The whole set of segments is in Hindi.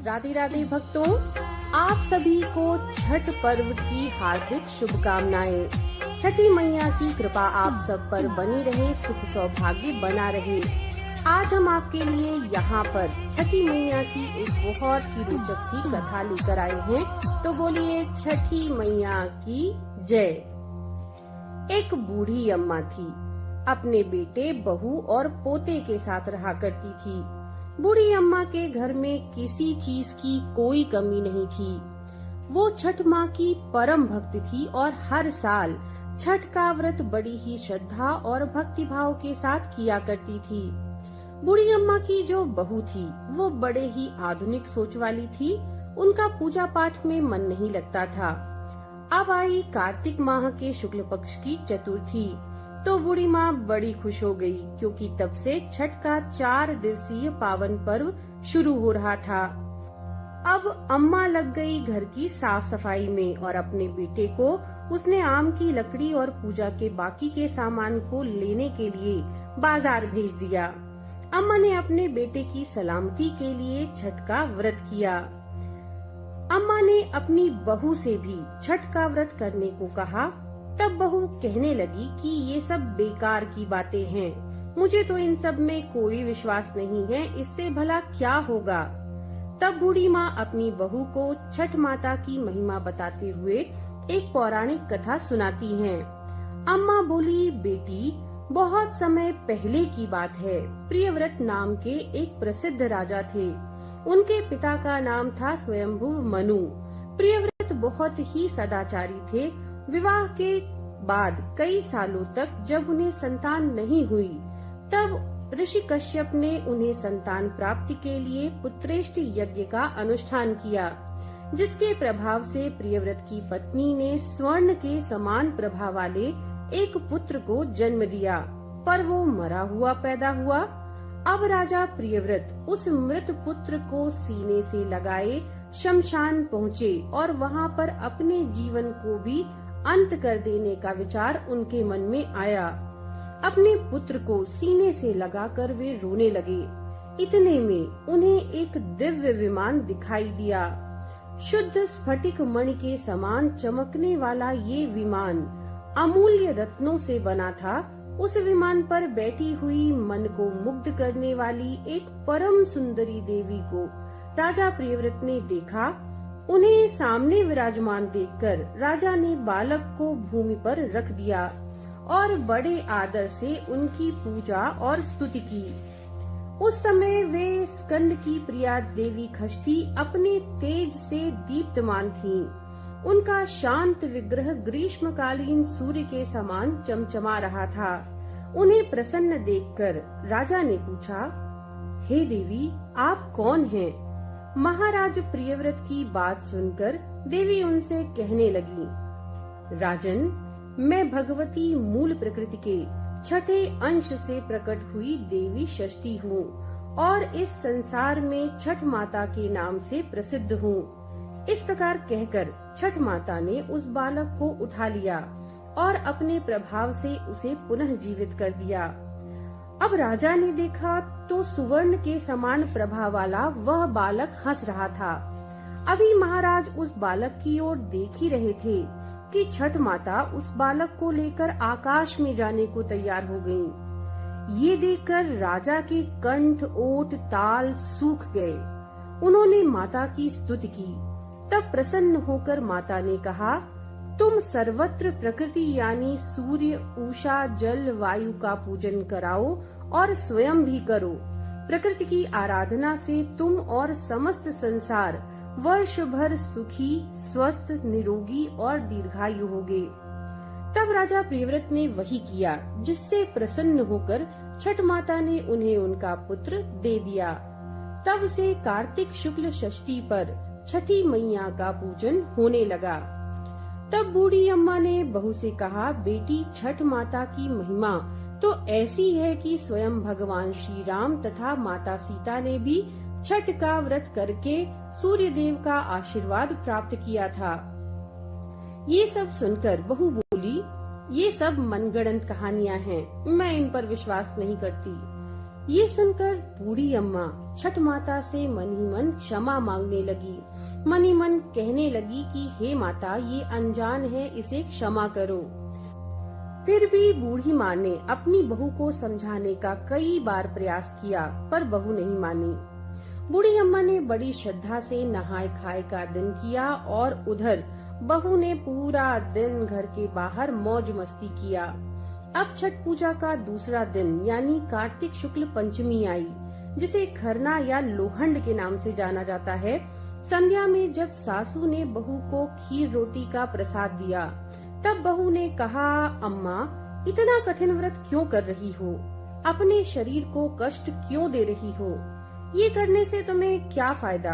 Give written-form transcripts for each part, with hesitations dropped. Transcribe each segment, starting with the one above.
राधे राधे भक्तों, आप सभी को छठ पर्व की हार्दिक शुभकामनाएं। छठी मैया की कृपा आप सब पर बनी रहे, सुख सौभाग्य बना रहे। आज हम आपके लिए यहाँ पर छठी मैया की एक बहुत ही रोचक सी कथा लेकर आए हैं, तो बोलिए छठी मैया की जय। एक बूढ़ी अम्मा थी, अपने बेटे, बहू और पोते के साथ रहा करती थी। बूढ़ी अम्मा के घर में किसी चीज की कोई कमी नहीं थी। वो छठ माँ की परम भक्त थी और हर साल छठ का व्रत बड़ी ही श्रद्धा और भक्ति भाव के साथ किया करती थी। बूढ़ी अम्मा की जो बहू थी वो बड़े ही आधुनिक सोच वाली थी। उनका पूजा पाठ में मन नहीं लगता था। अब आई कार्तिक माह के शुक्ल पक्ष की चतुर्थी, तो बूढ़ी माँ बड़ी खुश हो गई, क्योंकि तब से छठ का 4 दिवसीय पावन पर्व शुरू हो रहा था। अब अम्मा लग गई घर की साफ सफाई में और अपने बेटे को उसने आम की लकड़ी और पूजा के बाकी के सामान को लेने के लिए बाजार भेज दिया। अम्मा ने अपने बेटे की सलामती के लिए छठ का व्रत किया। अम्मा ने अपनी बहू से भी छठ का व्रत करने को कहा। तब बहू कहने लगी कि ये सब बेकार की बातें हैं, मुझे तो इन सब में कोई विश्वास नहीं है, इससे भला क्या होगा। तब बूढ़ी माँ अपनी बहू को छठ माता की महिमा बताते हुए एक पौराणिक कथा सुनाती हैं। अम्मा बोली, बेटी, बहुत समय पहले की बात है। प्रियव्रत नाम के एक प्रसिद्ध राजा थे। उनके पिता का नाम था स्वयंभू मनु। प्रियव्रत बहुत ही सदाचारी थे। विवाह के बाद कई सालों तक जब उन्हें संतान नहीं हुई, तब ऋषि कश्यप ने उन्हें संतान प्राप्ति के लिए पुत्रेष्ट यज्ञ का अनुष्ठान किया, जिसके प्रभाव से प्रियव्रत की पत्नी ने स्वर्ण के समान प्रभा वाले एक पुत्र को जन्म दिया, पर वो मरा हुआ पैदा हुआ। अब राजा प्रियव्रत उस मृत पुत्र को सीने से लगाए शमशान पहुँचे और वहाँ पर अपने जीवन को भी अंत कर देने का विचार उनके मन में आया। अपने पुत्र को सीने से लगाकर वे रोने लगे। इतने में उन्हें एक दिव्य विमान दिखाई दिया। शुद्ध स्फटिक मणि के समान चमकने वाला ये विमान अमूल्य रत्नों से बना था। उस विमान पर बैठी हुई मन को मुग्ध करने वाली एक परम सुंदरी देवी को राजा प्रियव्रत ने देखा। उन्हें सामने विराजमान देखकर राजा ने बालक को भूमि पर रख दिया और बड़े आदर से उनकी पूजा और स्तुति की। उस समय वे स्कंद की प्रिया देवी खष्टी अपने तेज से दीप्तमान थीं। उनका शांत विग्रह ग्रीष्मकालीन सूर्य के समान चमचमा रहा था। उन्हें प्रसन्न देखकर राजा ने पूछा, हे देवी, आप कौन हैं? महाराज प्रियव्रत की बात सुनकर देवी उनसे कहने लगी, राजन, मैं भगवती मूल प्रकृति के छठे अंश से प्रकट हुई देवी षष्ठी हूँ और इस संसार में छठ माता के नाम से प्रसिद्ध हूँ। इस प्रकार कहकर छठ माता ने उस बालक को उठा लिया और अपने प्रभाव से उसे पुनः जीवित कर दिया। अब राजा ने देखा तो सुवर्ण के समान प्रभा वाला वह बालक हंस रहा था। अभी महाराज उस बालक की ओर देख ही रहे थे कि छठ माता उस बालक को लेकर आकाश में जाने को तैयार हो गयीं। ये देखकर राजा के कंठ, ओठ, ताल सूख गए। उन्होंने माता की स्तुति की। तब प्रसन्न होकर माता ने कहा, तुम सर्वत्र प्रकृति यानी सूर्य, उषा, जल, वायु का पूजन कराओ और स्वयं भी करो। प्रकृति की आराधना से तुम और समस्त संसार वर्ष भर सुखी, स्वस्थ, निरोगी और दीर्घायु होगे। तब राजा प्रियव्रत ने वही किया, जिससे प्रसन्न होकर छठ माता ने उन्हें उनका पुत्र दे दिया। तब से कार्तिक शुक्ल षष्ठी पर छठी मैया का पूजन होने लगा। तब बूढ़ी अम्मा ने बहू से कहा, बेटी, छठ माता की महिमा तो ऐसी है कि स्वयं भगवान श्री राम तथा माता सीता ने भी छठ का व्रत करके सूर्य देव का आशीर्वाद प्राप्त किया था। ये सब सुनकर बहू बोली, ये सब मनगढ़ंत कहानियां हैं, मैं इन पर विश्वास नहीं करती। ये सुनकर बूढ़ी अम्मा छठ माता से मन ही मन क्षमा मांगने लगी। मन ही मन कहने लगी कि हे माता, ये अनजान है, इसे क्षमा करो। फिर भी बूढ़ी माँ ने अपनी बहू को समझाने का कई बार प्रयास किया, पर बहू नहीं मानी। बूढ़ी अम्मा ने बड़ी श्रद्धा से नहाए खाए का दिन किया और उधर बहू ने पूरा दिन घर के बाहर मौज मस्ती किया। अब छठ पूजा का दूसरा दिन यानी कार्तिक शुक्ल पंचमी आई, जिसे खरना या लोहंड के नाम से जाना जाता है। संध्या में जब सासू ने बहू को खीर रोटी का प्रसाद दिया, तब बहू ने कहा, अम्मा, इतना कठिन व्रत क्यों कर रही हो? अपने शरीर को कष्ट क्यों दे रही हो? ये करने से तुम्हें क्या फायदा?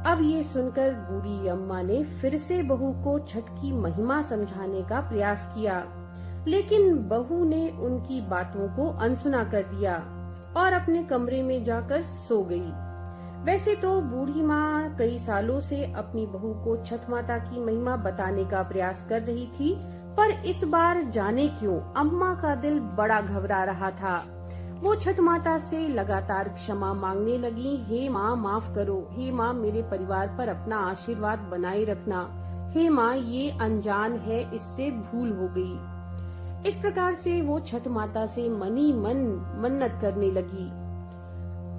अब ये सुनकर बूढ़ी अम्मा ने फिर से बहू को छठ की महिमा समझाने का प्रयास किया, लेकिन बहू ने उनकी बातों को अनसुना कर दिया और अपने कमरे में जाकर सो गई। वैसे तो बूढ़ी माँ कई सालों से अपनी बहू को छठ माता की महिमा बताने का प्रयास कर रही थी, पर इस बार जाने क्यों अम्मा का दिल बड़ा घबरा रहा था। वो छठ माता से लगातार क्षमा मांगने लगी। हे माँ, माफ करो। हे माँ, मेरे परिवार पर अपना आशीर्वाद बनाए रखना। हे माँ, ये अनजान है, इससे भूल हो गई। इस प्रकार से वो छठ माता से मनी मन मन्नत करने लगी।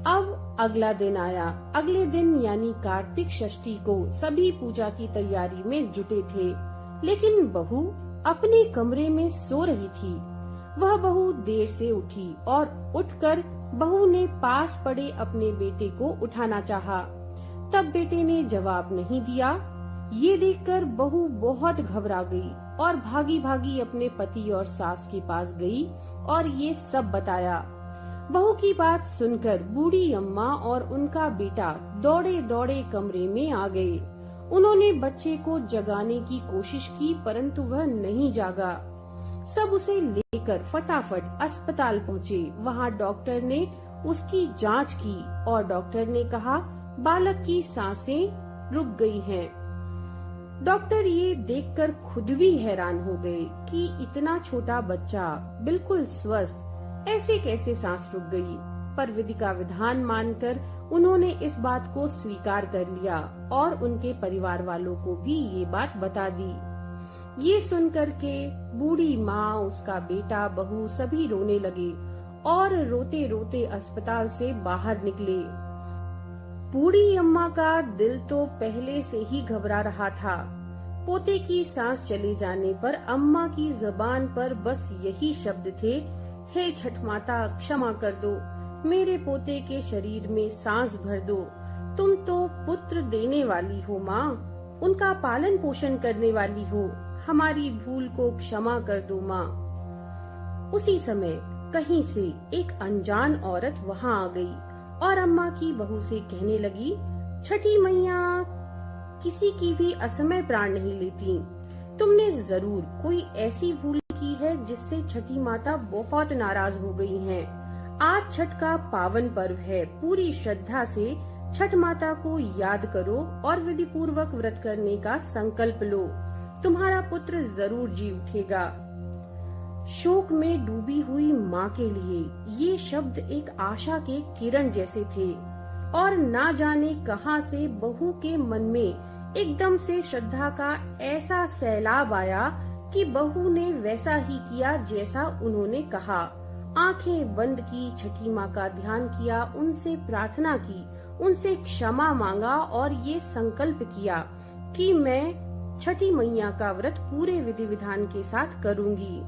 अब अगला दिन आया। अगले दिन यानी कार्तिक षष्ठी को सभी पूजा की तैयारी में जुटे थे, लेकिन बहू अपने कमरे में सो रही थी। वह बहू देर से उठी और उठकर बहू ने पास पड़े अपने बेटे को उठाना चाहा। तब बेटे ने जवाब नहीं दिया। ये देखकर बहू बहुत घबरा गई और भागी भागी अपने पति और सास के पास गई और ये सब बताया। बहू की बात सुनकर बूढ़ी अम्मा और उनका बेटा दौड़े दौड़े कमरे में आ गए। उन्होंने बच्चे को जगाने की कोशिश की, परंतु वह नहीं जागा। सब उसे लेकर फटाफट अस्पताल पहुँचे। वहाँ डॉक्टर ने उसकी जांच की और डॉक्टर ने कहा, बालक की सांसें रुक गई हैं। डॉक्टर ये देखकर खुद भी हैरान हो गए कि इतना छोटा बच्चा बिल्कुल स्वस्थ, ऐसे कैसे सांस रुक गई। पर विधि का विधान मानकर उन्होंने इस बात को स्वीकार कर लिया और उनके परिवार वालों को भी ये बात बता दी। ये सुनकर के बूढ़ी माँ, उसका बेटा, बहू सभी रोने लगे और रोते रोते अस्पताल से बाहर निकले। बूढ़ी अम्मा का दिल तो पहले से ही घबरा रहा था। पोते की सांस चले जाने पर अम्मा की जुबान पर बस यही शब्द थे, हे छठ माता, क्षमा कर दो, मेरे पोते के शरीर में सांस भर दो। तुम तो पुत्र देने वाली हो माँ, उनका पालन पोषण करने वाली हो, हमारी भूल को क्षमा कर दो माँ। उसी समय कहीं से एक अनजान औरत वहाँ आ गई और अम्मा की बहू से कहने लगी, छठी मैया किसी की भी असमय प्राण नहीं लेती। तुमने जरूर कोई ऐसी भूल की है जिससे छठी माता बहुत नाराज हो गई हैं। आज छठ का पावन पर्व है, पूरी श्रद्धा से छठ माता को याद करो और विधि पूर्वक व्रत करने का संकल्प लो, तुम्हारा पुत्र जरूर जी उठेगा। शोक में डूबी हुई माँ के लिए ये शब्द एक आशा के किरण जैसे थे और ना जाने कहां से बहू के मन में एकदम से श्रद्धा का ऐसा सैलाब आया कि बहू ने वैसा ही किया जैसा उन्होंने कहा। आंखें बंद की, छठी माँ का ध्यान किया, उनसे प्रार्थना की, उनसे क्षमा मांगा और ये संकल्प किया कि मैं छठी मैया का व्रत पूरे विधि विधान के साथ करूंगी।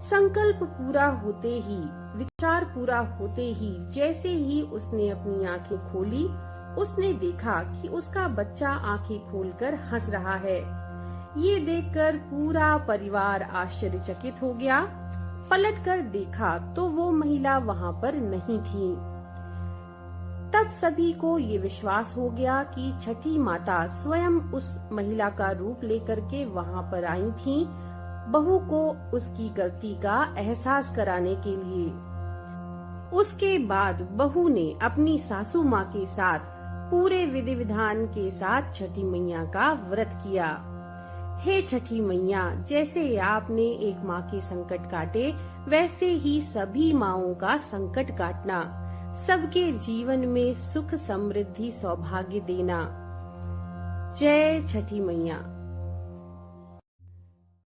संकल्प पूरा होते ही, विचार पूरा होते ही, जैसे ही उसने अपनी आंखें खोली, उसने देखा कि उसका बच्चा आंखें खोलकर हंस रहा है। ये देखकर पूरा परिवार आश्चर्यचकित हो गया। पलटकर देखा तो वो महिला वहाँ पर नहीं थी। तब सभी को ये विश्वास हो गया कि छठी माता स्वयं उस महिला का रूप लेकर के वहाँ पर आई थी, बहू को उसकी गलती का एहसास कराने के लिए। उसके बाद बहू ने अपनी सासू माँ के साथ पूरे विधि विधान के साथ छठी मैया का व्रत किया। हे छठी मैया, जैसे आपने एक माँ के संकट काटे, वैसे ही सभी माँओं का संकट काटना, सबके जीवन में सुख समृद्धि सौभाग्य देना। जय छठी मैया।